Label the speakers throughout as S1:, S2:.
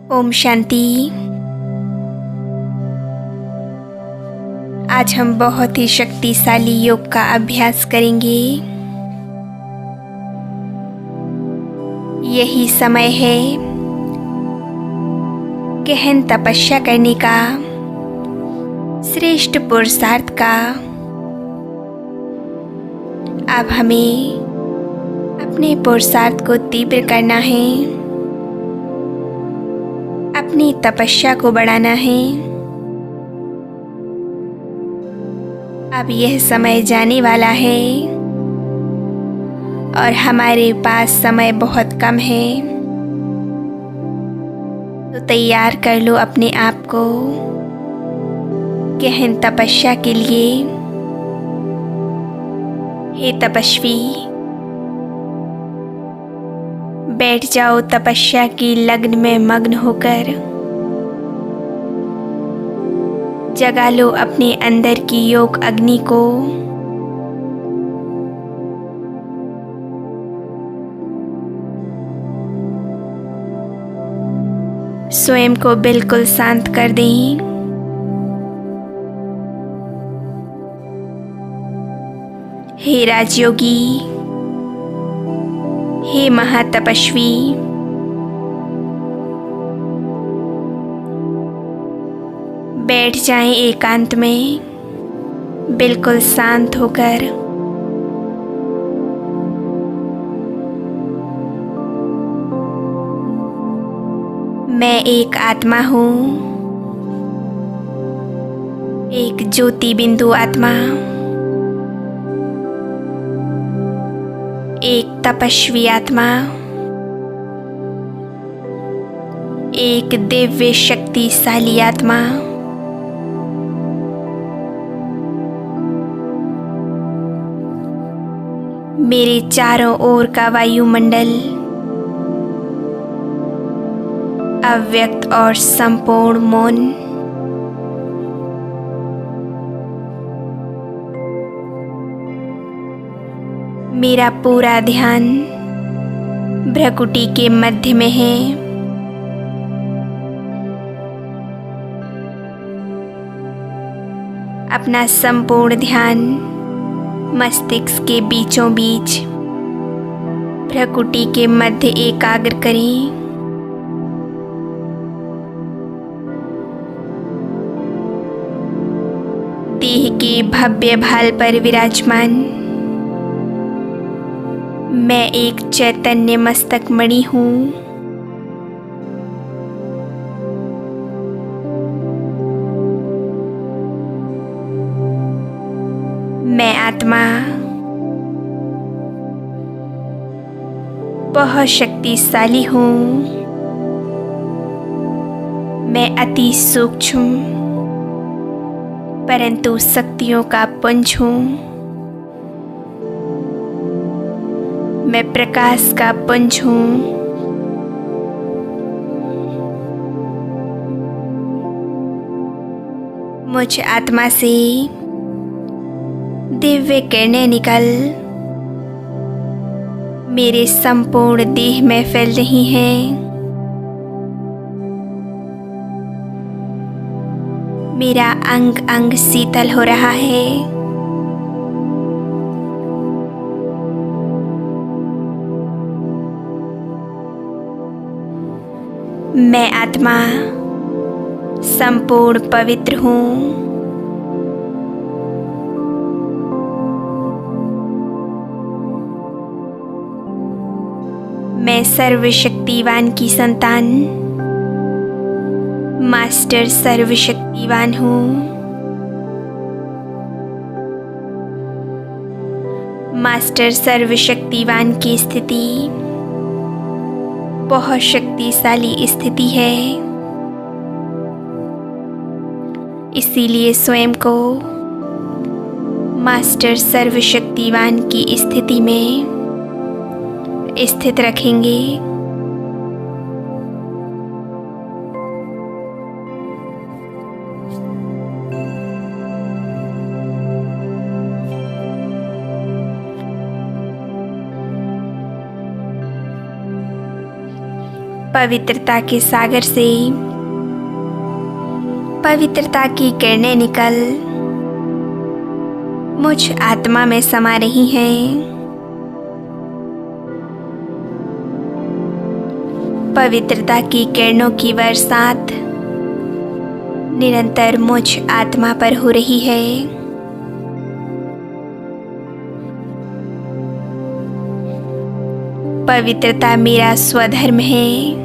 S1: ओम शांति। आज हम बहुत ही शक्तिशाली योग का अभ्यास करेंगे। यही समय है गहन तपस्या करने का, श्रेष्ठ पुरुषार्थ का। अब हमें अपने पुरुषार्थ को तीव्र करना है, अपनी तपस्या को बढ़ाना है। अब यह समय जाने वाला है और हमारे पास समय बहुत कम है, तो तैयार कर लो अपने आप को गहन तपस्या के लिए। हे तपस्वी, बैठ जाओ तपस्या की लगन में मग्न होकर। जगा लो अपने अंदर की योग अग्नि को। स्वयं को बिल्कुल शांत कर दें। हे राजयोगी, हे महातपस्वी, बैठ जाएं एकांत में, बिल्कुल शांत होकर। मैं एक आत्मा हूँ, एक ज्योति बिंदु आत्मा, एक तपस्वी आत्मा, एक दिव्य शक्तिशाली आत्मा। मेरे चारों ओर का वायुमंडल अव्यक्त और संपूर्ण मौन। मेरा पूरा ध्यान भ्रकुटी के मध्य में है। अपना संपूर्ण ध्यान मस्तिष्क के बीचों बीच भ्रकुटी के मध्य एकाग्र करें। देह के भव्य भाल पर विराजमान मैं एक चैतन्य मस्तक मणि हूँ। मैं आत्मा बहुत शक्तिशाली हूँ। मैं अति सूक्ष्म परंतु शक्तियों का पुंज हूँ। मैं प्रकाश का पुंज हूँ। मुझ आत्मा से दिव्य किरणें निकल मेरे संपूर्ण देह में फैल रही हैं। मेरा अंग अंग शीतल हो रहा है। मैं आत्मा संपूर्ण पवित्र हूँ। मैं सर्वशक्तिवान की संतान, मास्टर सर्वशक्तिवान हूँ। मास्टर सर्वशक्तिवान की स्थिति बहुत शक्तिशाली स्थिति है। इसीलिए स्वयं को मास्टर सर्वशक्तिवान की स्थिति में स्थित रखेंगे। पवित्रता के सागर से पवित्रता की किरणें निकल मुझ आत्मा में समा रही हैं। पवित्रता की किरणों की बरसात निरंतर मुझ आत्मा पर हो रही है। पवित्रता मेरा स्वधर्म है।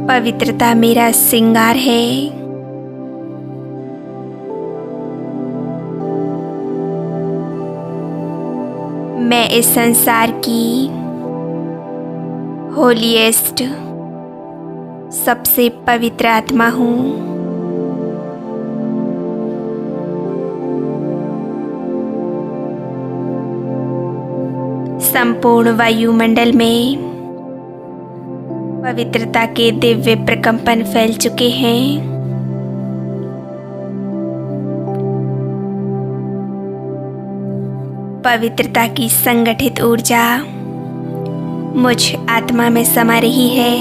S1: पवित्रता मेरा श्रृंगार है। मैं इस संसार की होलीएस्ट सबसे पवित्र आत्मा हूँ। संपूर्ण वायुमंडल में पवित्रता के दिव्य प्रकंपन फैल चुके हैं। पवित्रता की संगठित ऊर्जा मुझ आत्मा में समा रही है।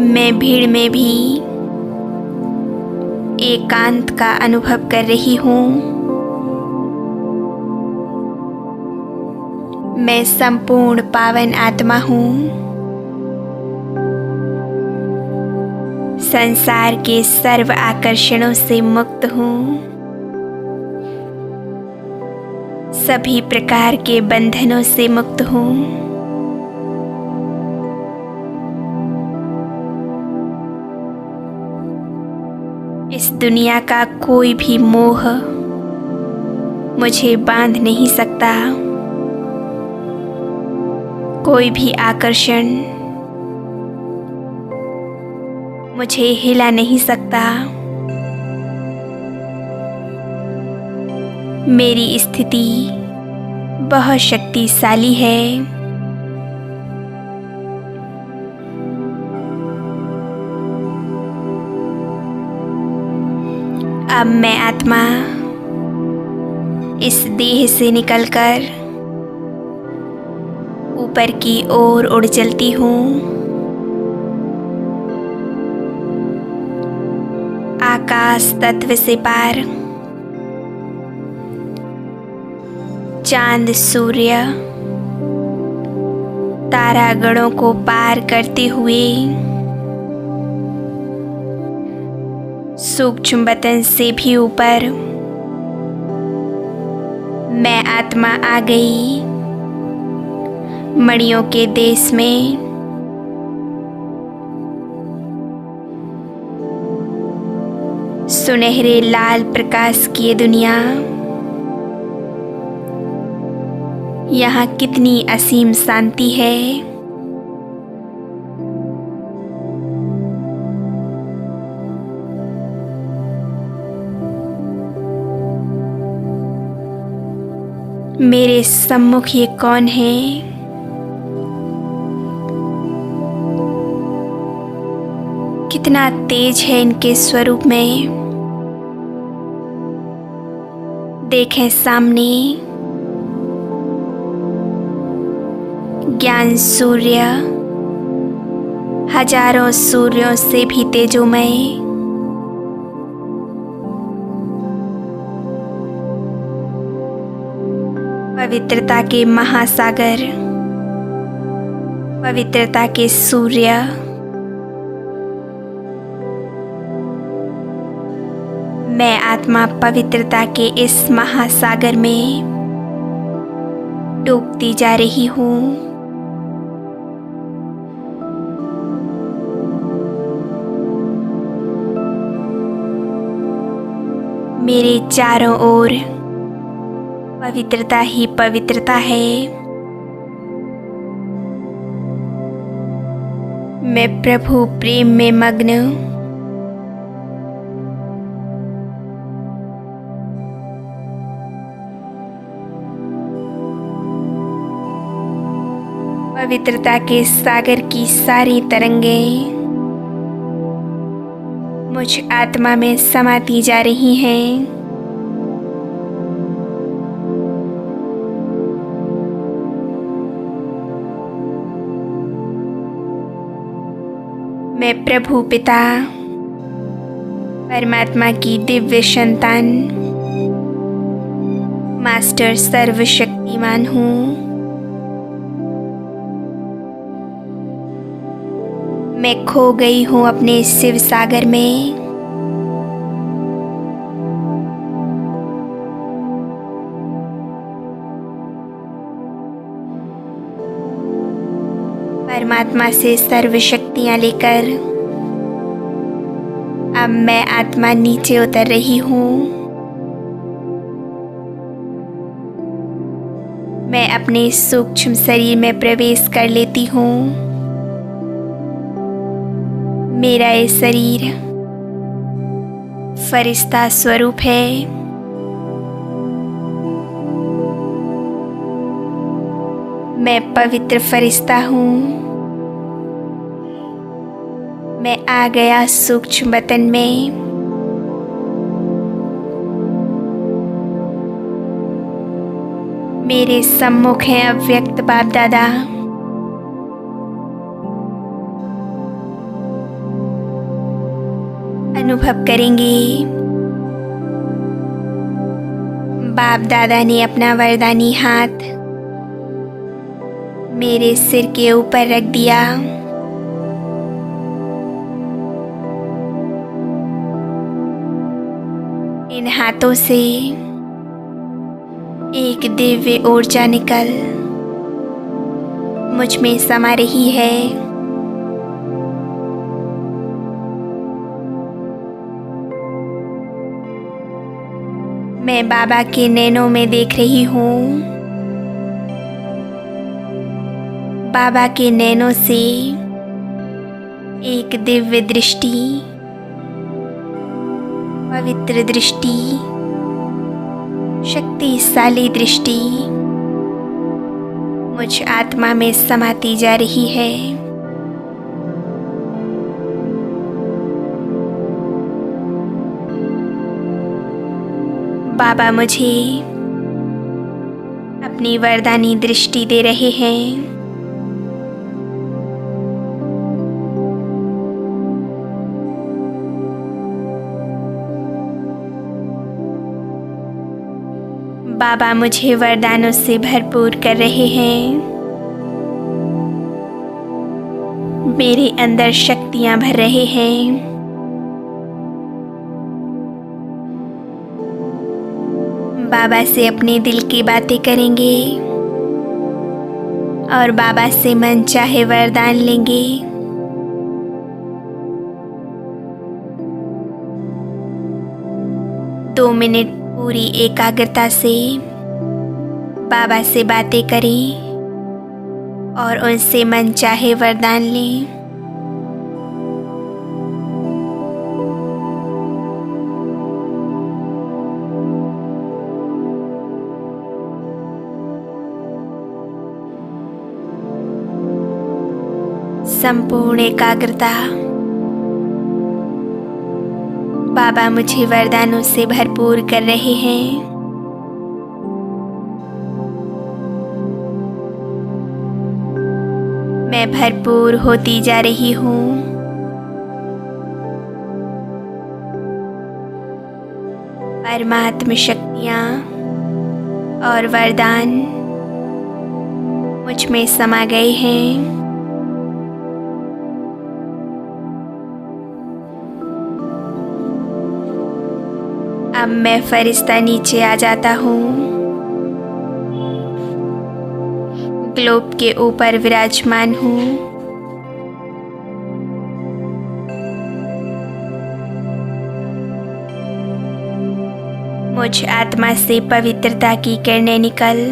S1: मैं भीड़ में भी एकांत का अनुभव कर रही हूँ। मैं संपूर्ण पावन आत्मा हूँ। संसार के सर्व आकर्षणों से मुक्त हूँ। सभी प्रकार के बंधनों से मुक्त हूँ। इस दुनिया का कोई भी मोह मुझे बांध नहीं सकता। कोई भी आकर्षण मुझे हिला नहीं सकता। मेरी स्थिति बहुत शक्तिशाली है। अब मैं आत्मा इस देह से निकलकर ऊपर की ओर उड़ चलती हूँ। आकाश तत्व से पार चांद सूर्य तारागणों को पार करते हुए सूक्ष्म वतन से भी ऊपर मैं आत्मा आ गई। मणियों के देश में सुनहरे लाल प्रकाश की ये दुनिया, यहाँ कितनी असीम शांति है। मेरे सम्मुख ये कौन है? कितना तेज है इनके स्वरूप में। देखें सामने ज्ञान सूर्य हजारों सूर्यों से भी तेजोमय। पवित्रता के महासागर, पवित्रता के सूर्य, मैं आत्मा पवित्रता के इस महासागर में डूबती जा रही हूँ। मेरे चारों ओर पवित्रता ही पवित्रता है। मैं प्रभु प्रेम में मग्न पवित्रता के सागर की सारी तरंगें मुझ आत्मा में समाती जा रही हैं। मैं प्रभु पिता परमात्मा की दिव्य संतान मास्टर सर्वशक्तिमान हूँ। मैं खो गई हूँ अपने शिव सागर में। परमात्मा से सर्व शक्तियाँ लेकर अब मैं आत्मा नीचे उतर रही हूँ। मैं अपने सूक्ष्म शरीर में प्रवेश कर लेती हूँ। मेरा ये शरीर फरिश्ता स्वरूप है। मैं पवित्र फरिश्ता हूँ। मैं आ गया सूक्ष्म वतन में। मेरे सम्मुख हैं अव्यक्त बाप दादा। अनुभव करेंगे बाप दादा ने अपना वरदानी हाथ मेरे सिर के ऊपर रख दिया। इन हाथों से एक दिव्य ऊर्जा निकल मुझ में समा रही है। मैं बाबा के नैनों में देख रही हूँ। बाबा के नैनों से एक दिव्य दृष्टि, पवित्र दृष्टि, शक्तिशाली दृष्टि मुझ आत्मा में समाती जा रही है। बाबा मुझे अपनी वरदानी दृष्टि दे रहे हैं। बाबा मुझे वरदानों से भरपूर कर रहे हैं। मेरे अंदर शक्तियां भर रहे हैं। बाबा से अपने दिल की बातें करेंगे और बाबा से मन चाहे वरदान लेंगे। दो मिनट पूरी एकाग्रता से बाबा से बातें करें और उनसे मन चाहे वरदान लें। संपूर्ण एकाग्रता। बाबा मुझे वरदानों से भरपूर कर रहे हैं। मैं भरपूर होती जा रही हूँ। परमात्म शक्तियाँ और वरदान मुझ में समा गए हैं। अब मैं फरिश्ता नीचे आ जाता हूँ। ग्लोब के ऊपर विराजमान हूँ। मुझ आत्मा से पवित्रता की किरणें निकल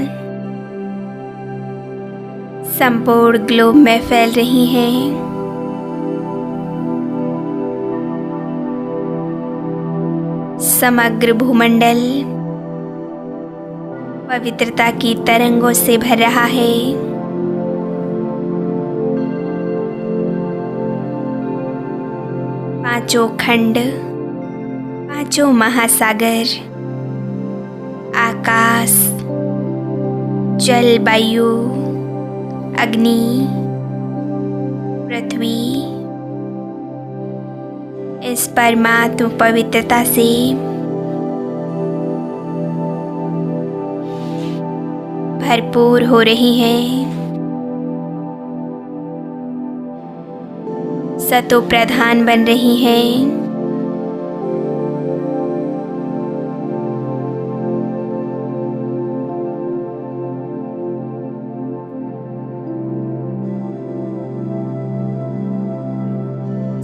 S1: संपूर्ण ग्लोब में फैल रही हैं। समग्र भूमंडल पवित्रता की तरंगों से भर रहा है। पांचों खंड, पांचों महासागर, आकाश, जल, वायु, अग्नि, पृथ्वी, इस परमात्म पवित्रता से भरपूर हो रही हैं। सतो प्रधान बन रही हैं।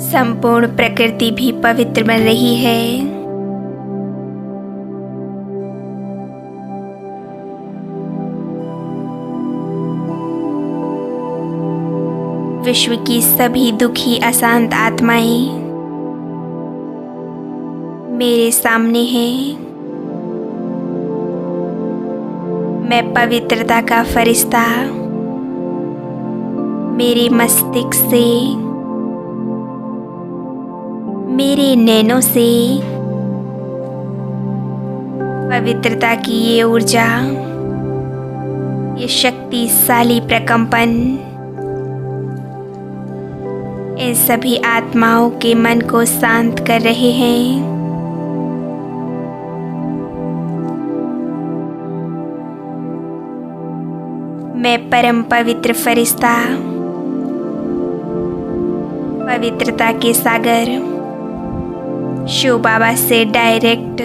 S1: संपूर्ण प्रकृति भी पवित्र बन रही है। विश्व की सभी दुखी अशांत आत्माएं मेरे सामने हैं। मैं पवित्रता का फरिश्ता मेरे मस्तिष्क से, मेरे नैनों से पवित्रता की ये ऊर्जा, ये शक्तिशाली प्रकंपन इन सभी आत्माओं के मन को शांत कर रहे हैं। मैं परम पवित्र फरिश्ता, पवित्रता के सागर शिव बाबा से डायरेक्ट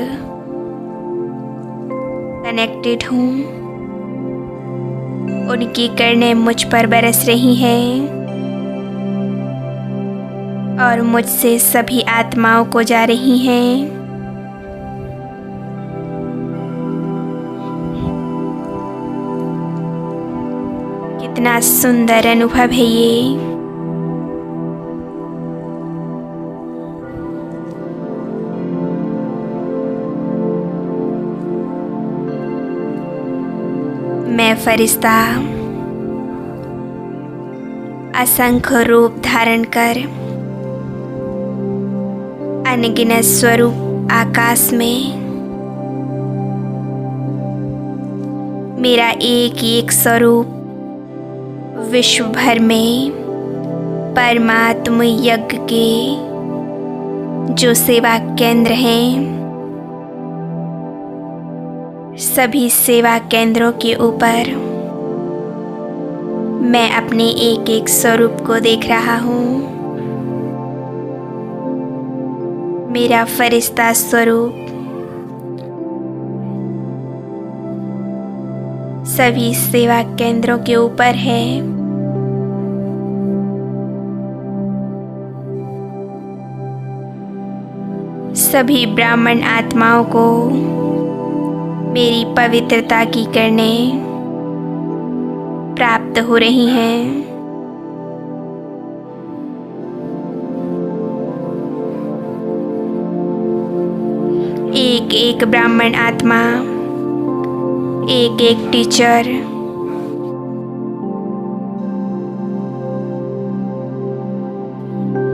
S1: कनेक्टेड हूँ। उनकी किरणें मुझ पर बरस रही हैं और मुझसे सभी आत्माओं को जा रही हैं। कितना सुंदर अनुभव है ये। मैं फरिश्ता असंख्य रूप धारण कर अनगिनत स्वरूप आकाश में मेरा एक एक स्वरूप विश्व भर में परमात्म यज्ञ के जो सेवा केंद्र हैं, सभी सेवा केंद्रों के ऊपर मैं अपने एक एक स्वरूप को देख रहा हूँ। मेरा फरिश्ता स्वरूप सभी सेवा केंद्रों के ऊपर है। सभी ब्राह्मण आत्माओं को मेरी पवित्रता की किरणें प्राप्त हो रही हैं। एक एक ब्राह्मण आत्मा, एक एक टीचर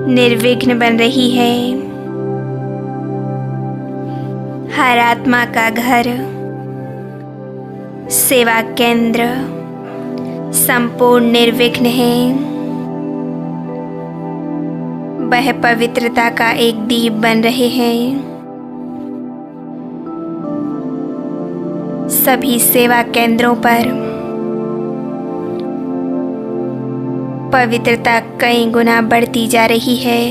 S1: निर्विघ्न बन रही है। हर आत्मा का घर, सेवा केंद्र संपूर्ण निर्विघ्न है। वह पवित्रता का एक दीप बन रहे हैं। सभी सेवा केंद्रों पर पवित्रता कई गुना बढ़ती जा रही है।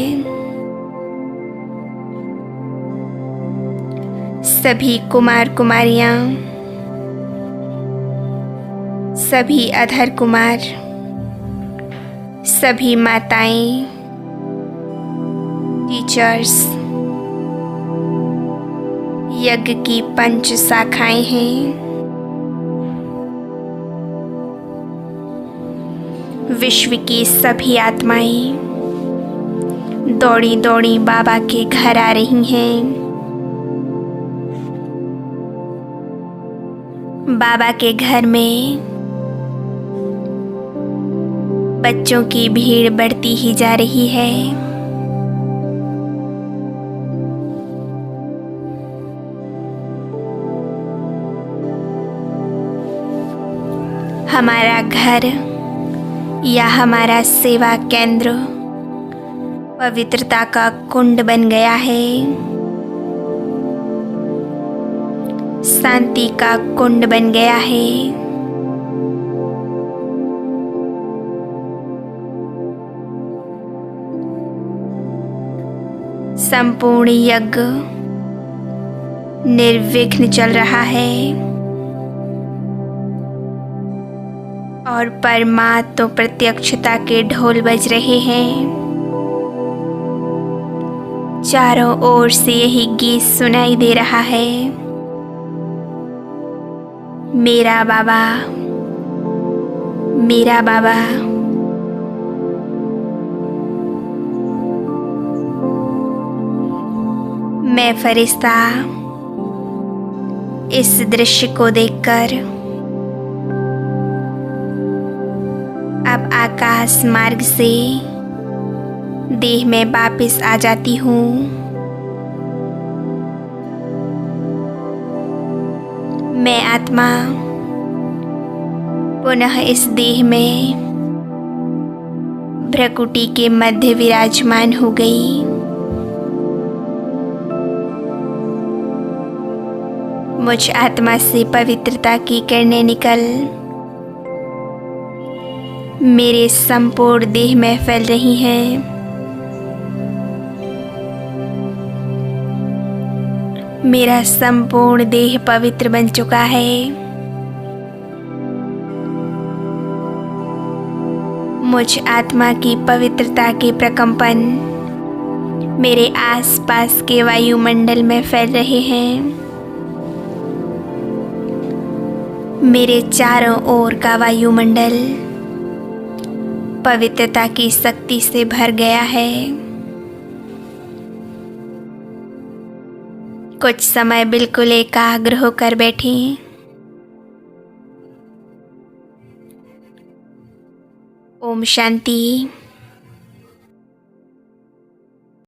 S1: सभी कुमार कुमारियां, सभी अधर कुमार, सभी माताएं, टीचर्स, यज्ञ की पंच शाखाएं हैं। विश्व की सभी आत्माएं दौड़ी दौड़ी बाबा के घर आ रही हैं। बाबा के घर में बच्चों की भीड़ बढ़ती ही जा रही है। हमारा घर या हमारा सेवा केंद्र पवित्रता का कुंड बन गया है, शांति का कुंड बन गया है। संपूर्ण यज्ञ निर्विघ्न चल रहा है और परमात्मा प्रत्यक्षता के ढोल बज रहे हैं। चारों ओर से यही गीत सुनाई दे रहा है। मेरा बाबा, मेरा बाबा। मैं फरिश्ता इस दृश्य को देखकर अब आकाश मार्ग से देह में वापस आ जाती हूँ। मैं आत्मा पुनः इस देह में भ्रकुटी के मध्य विराजमान हो गई। मुझ आत्मा से पवित्रता की किरणें निकल मेरे संपूर्ण देह में फैल रही हैं। मेरा संपूर्ण देह पवित्र बन चुका है। मुझ आत्मा की पवित्रता के प्रकंपन मेरे आसपास के वायुमंडल में फैल रहे हैं। मेरे चारों ओर का वायुमंडल पवित्रता की शक्ति से भर गया है। कुछ समय बिल्कुल एकाग्र होकर बैठें। ओम शांति।